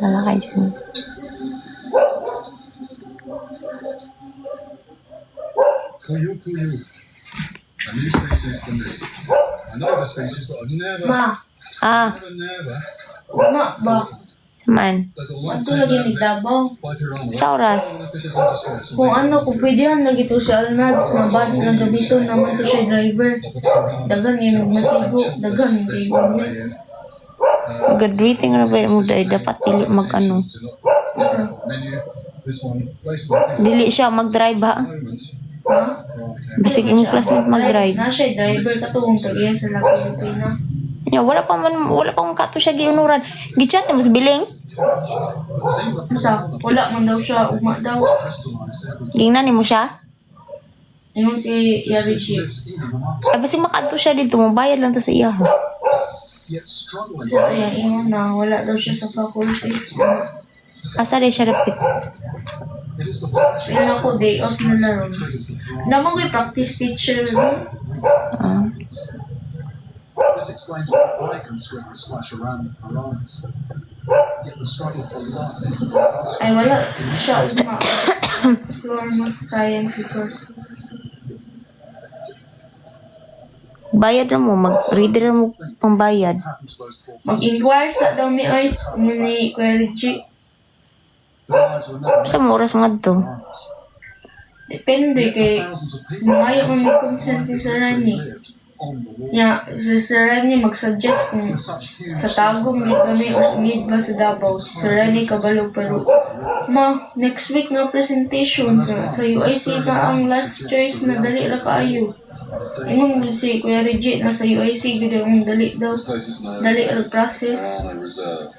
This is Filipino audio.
Lalakay dyan. Kuyu, kuyu. A new species for me. Another species, but I've never, Ma, never. uma ba? Man. There's a long Ato lagi ni Davao. like her on Sa oras. fishes in distress. Kung ano, kung pwedeng lagi to sa Alnads na bus na gamiton naman to siya driver. Dagan yung masigo, dagan yung kay government. Graduating na ba mo dahil dapat dili mag-ano. Menu, this one, placement, Dili siya mag-drive ha. moments. Ha? Basig imong classmate mag-drive. Na siya driver katong kaya sa laki Pilipina. Nya wala pa man kato siya giunuran. Gichat mo sa biling. Sa wala man daw siya, uma daw. Gingnan nimo siya. Ingon si Yariji. Ay basig makaadto siya dito, mabayad lang ta sa iya. Yet struggling. Kaya ingon na wala daw siya sa faculty. Asa di siya rapid. It is the flash Pero ako day off na lang. triggers the drive. Naman ko'y practice teacher. Ah. This explains why I can swim and splash around with her eyes. Yet the struggle for life. Ay wala siya uma. Floor mo sa science resource. Bayad ra mo, mag-reader mo pambayad. Happens to those poor Mag-inquire sa daw mi ay kung ni Kuya Richie. their lives were never Sa mo oras ngadto. Depende kay thousands of people maayo man ni consent ni Sir Rani. lived on the wall. Ya, si Sir Rani mag-suggest kung Such huge sa Tagum ni kami o need ba sa Davao. Si Sir Rani kabalo pero next week na presentation sa UIC na ang last choice na dali ra kaayo. Ingon mo si Kuya Reggie na sa UIC gud ang dali daw. places known Dali ra process. on a reserve.